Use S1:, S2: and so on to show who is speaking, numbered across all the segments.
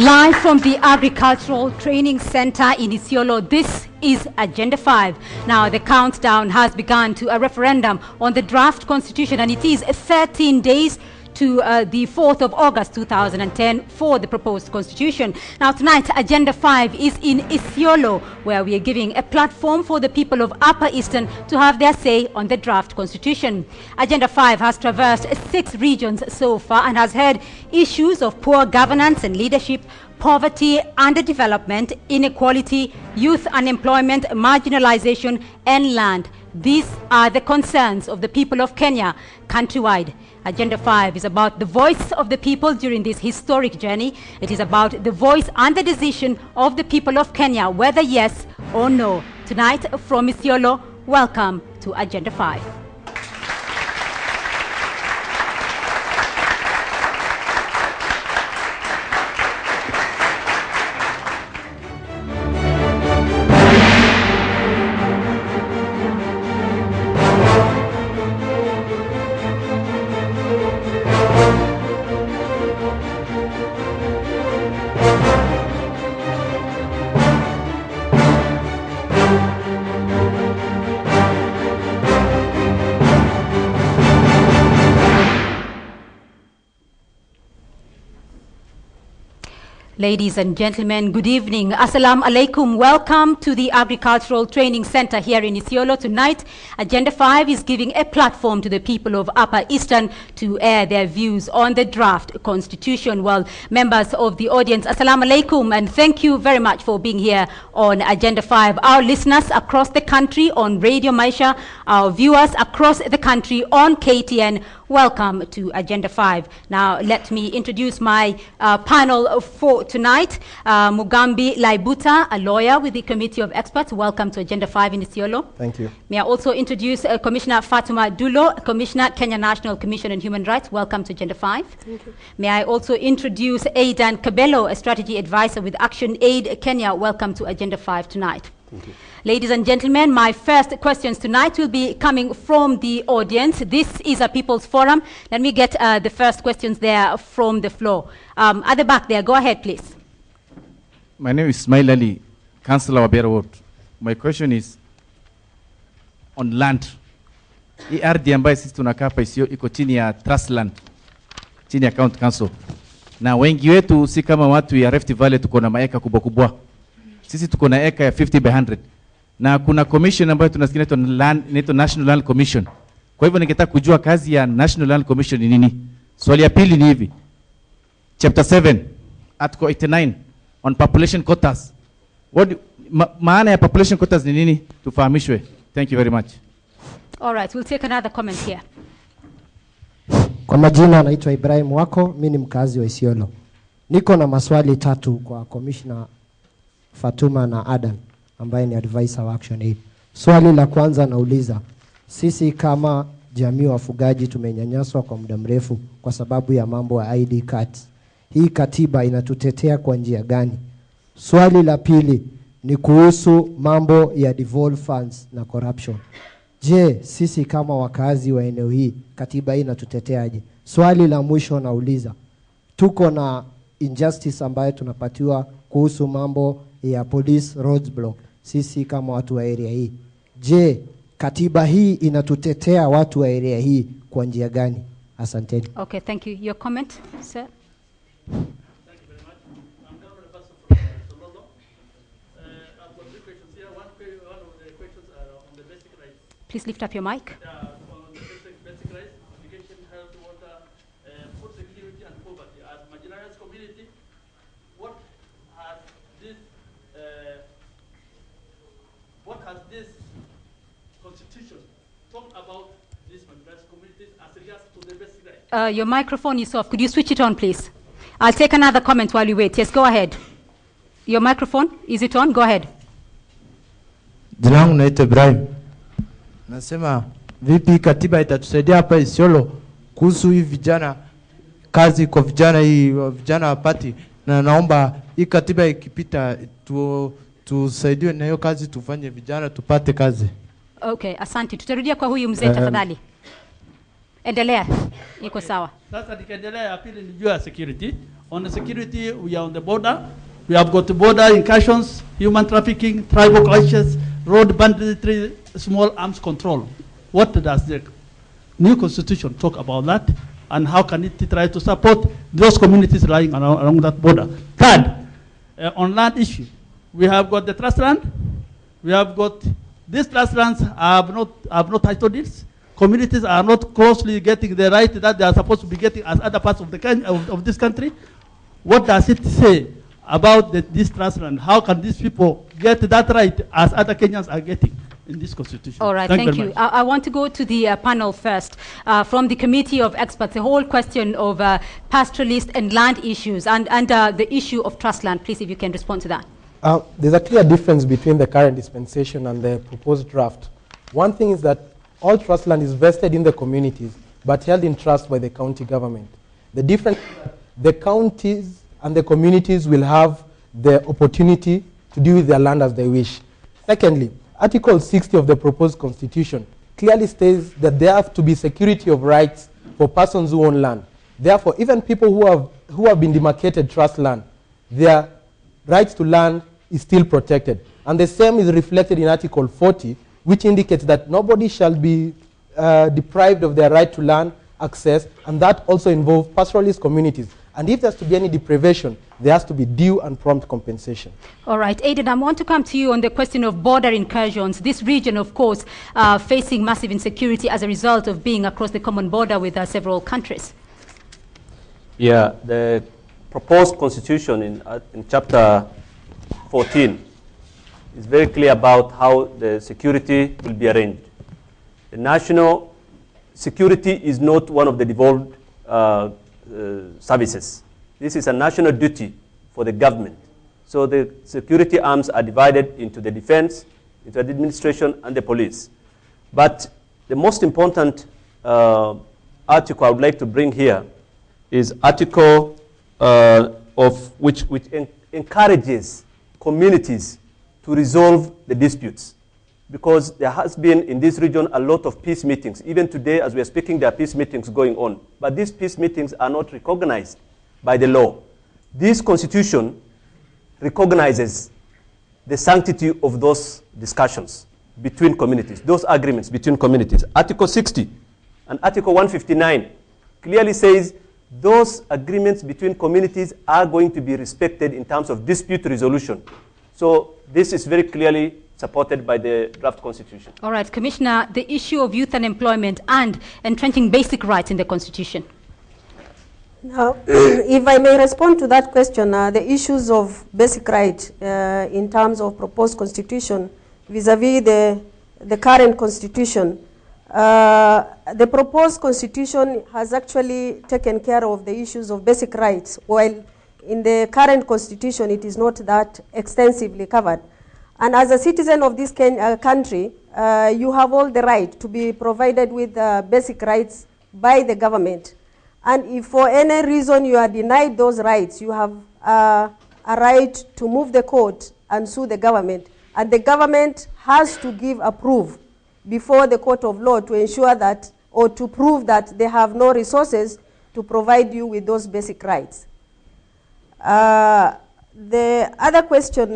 S1: Live from the Agricultural Training Center in Isiolo, this is Agenda 5. Now, the countdown has begun to a referendum on the draft constitution, and it is 13 days to the 4th of August 2010 for the proposed constitution. Now tonight, Agenda 5 is in Isiolo, where we are giving a platform for the people of Upper Eastern to have their say on the draft constitution. Agenda 5 has traversed 6 regions so far and has heard issues of poor governance and leadership, poverty, underdevelopment, inequality, youth unemployment, marginalization, and land. These are the concerns of the people of Kenya countrywide. Agenda 5 is about the voice of the people during this historic journey. It is about the voice and the decision of the people of Kenya, whether yes or no. Tonight from Isiolo, welcome to Agenda 5. Ladies and gentlemen, good evening. Assalamu alaikum. Welcome to the Agricultural Training Center here in Isiolo. Tonight, Agenda 5 is giving a platform to the people of Upper Eastern to air their views on the draft constitution. Well, members of the audience, assalamu alaikum, and thank you very much for being here on Agenda 5. Our listeners across the country on Radio Maisha, our viewers across the country on KTN, welcome to Agenda 5. Now, let me introduce my panel for tonight. Mugambi Laibuta, a lawyer with the Committee of Experts. Welcome to Agenda 5 in Isiolo.
S2: Thank you.
S1: May I also introduce Commissioner Fatuma Dulo, Commissioner, Kenya National Commission on Human Rights. Welcome to Agenda 5.
S3: Thank you.
S1: May I also introduce Aidan Kabelo, a strategy advisor with Action Aid Kenya. Welcome to Agenda 5 tonight.
S2: Thank you.
S1: Ladies and gentlemen, my first questions tonight will be coming from the audience. This is a people's forum. Let me get the first questions there from the floor. At the back there, go ahead, please.
S4: My name is Ismail Ali, Councillor of Wabera Ward. My question is on land. Hii ardhi ambayo sisi tunakaa hapa iko chini ya trust land, chini ya county council. Na wengi wetu si kama watu ya Rift Valley tuko na maeka kubwa kubwa. Sisi tuko na eka ya 50 by 100. Na kuna commission ambayo tunasikia inaitwa National Land Commission. Kwa hivyo ningetaka kujua kazi ya National Land Commission ni nini. Swali ya pili ni hivi. Chapter 7, Article 89 on population quotas. Maana ya population quotas ni nini? Tufahamishwe. Thank you very much.
S1: All right, we'll take another comment here.
S2: Kwa majina naitwa Ibrahim Wako, mimi ni mkazi wa Isiolo. Niko na maswali 3 kwa Commissioner Fatuma na Adan, ambaye ni advisor wa Action Aid. Swali la kwanza nauliza, sisi kama jamii wafugaji tumenyanyaswa kwa muda mrefu kwa sababu ya mambo ya ID cards. Hii katiba inatutetea kwa njia gani? Swali la pili ni kuhusu mambo ya devolved funds na corruption. Je, sisi kama wakazi wa eneo hii katiba hii inatuteteaje? Swali la mwisho nauliza, tuko na injustice ambayo tunapatiwa kuhusu mambo ya police roadblock sisi kama watu wa area hii. Je, katiba hii inatutetea watu wa area hii kwa njia gani? Asanteni.
S1: Okay, thank you. Your comment, sir?
S5: Thank you very much. I'm Governor Basso from Sololo. I've got 3 questions here. One of the questions are on the basic rights.
S1: Please lift up your mic.
S5: On the basic rights, education, health, water, food security, and poverty. As marginalized community, what has this constitution talked about these marginalized communities as regards to the basic rights?
S1: Your microphone is off. Could you switch it on, please? I'll take another comment while you wait. Yes, go ahead. Your microphone, is it on? Go ahead.
S6: Jina langu naitwa Ibrahim. Nasema vipi katiba itatusaidia hapa Isiolo kuhusu hii vijana, kazi kwa vijana, hii vijana wapati, na naomba hii katiba ikipita tusaidiwe na hiyo kazi, tufanye vijana tupate kazi.
S1: Okay, asante. Tutarudia kwa huyu mzee tafadhali. Endelea. Iko sawa.
S5: Sasa nikiendelea, ya pili ni juu ya security. On the security, we are on the border. We have got the border incursions, human trafficking, tribal clashes, road banditry, small arms control. What does the new constitution talk about that? And how can it try to support those communities lying along that border? Third, on land issue, we have got the trust land. We have got these trust lands have no title deeds. Communities are not closely getting the right that they are supposed to be getting as other parts of the of this country. What does it say about this trust land? How can these people get that right as other Kenyans are getting in this constitution?
S1: All right, thank you. I want to go to the panel first. From the committee of experts, the whole question of pastoralist and land issues and the issue of trust land. Please, if you can respond to that.
S3: There's a clear difference between the current dispensation and the proposed draft. One thing is that all trust land is vested in the communities, but held in trust by the county government. The difference is that the counties and the communities will have the opportunity to deal with their land as they wish. Secondly, Article 60 of the proposed constitution clearly states that there have to be security of rights for persons who own land. Therefore, even people who have been demarcated trust land, their rights to land is still protected. And the same is reflected in Article 40, which indicates that nobody shall be deprived of their right to land access, and that also involves pastoralist communities. And if there's to be any deprivation, there has to be due and prompt compensation.
S1: All right, Aiden, I want to come to you on the question of border incursions. This region, of course, facing massive insecurity as a result of being across the common border with several countries.
S7: Yeah, the proposed constitution in chapter 14 is very clear about how the security will be arranged. The national security is not one of the devolved services. This is a national duty for the government. So the security arms are divided into the defense, into the administration, and the police. But the most important article I would like to bring here is article which encourages communities to resolve the disputes. Because there has been in this region a lot of peace meetings. Even today, as we are speaking, there are peace meetings going on. But these peace meetings are not recognized by the law. This constitution recognizes the sanctity of those discussions between communities, those agreements between communities. Article 60 and Article 159 clearly says those agreements between communities are going to be respected in terms of dispute resolution. So this is very clearly supported by the draft constitution.
S1: All right, Commissioner, the issue of youth unemployment and entrenching basic rights in the constitution.
S8: Now, if I may respond to that question, the issues of basic rights in terms of proposed constitution vis-a-vis the current constitution, the proposed constitution has actually taken care of the issues of basic rights, while in the current constitution it is not that extensively covered. And as a citizen of this country, you have all the right to be provided with basic rights by the government. And if for any reason you are denied those rights, you have a right to move the court and sue the government. And the government has to give a proof before the court of law to ensure that, or to prove that they have no resources to provide you with those basic rights. The other question,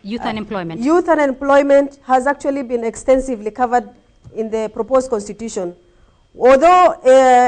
S1: youth unemployment.
S8: Youth unemployment has actually been extensively covered in the proposed constitution. Although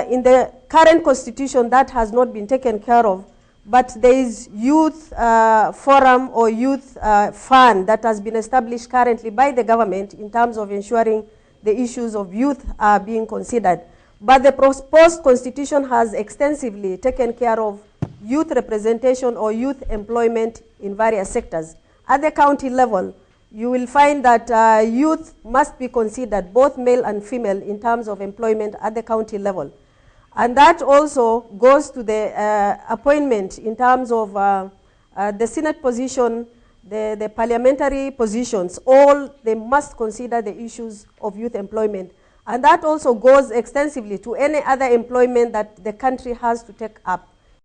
S8: in the current constitution that has not been taken care of, but there is youth forum or youth fund that has been established currently by the government in terms of ensuring the issues of youth are being considered. But the proposed constitution has extensively taken care of youth representation or youth employment in various sectors. At the county level, you will find that youth must be considered, both male and female, in terms of employment at the county level. And that also goes to the appointment in terms of the Senate position, the parliamentary positions. All, they must consider the issues of youth employment. And that also goes extensively to any other employment that the country has to take up.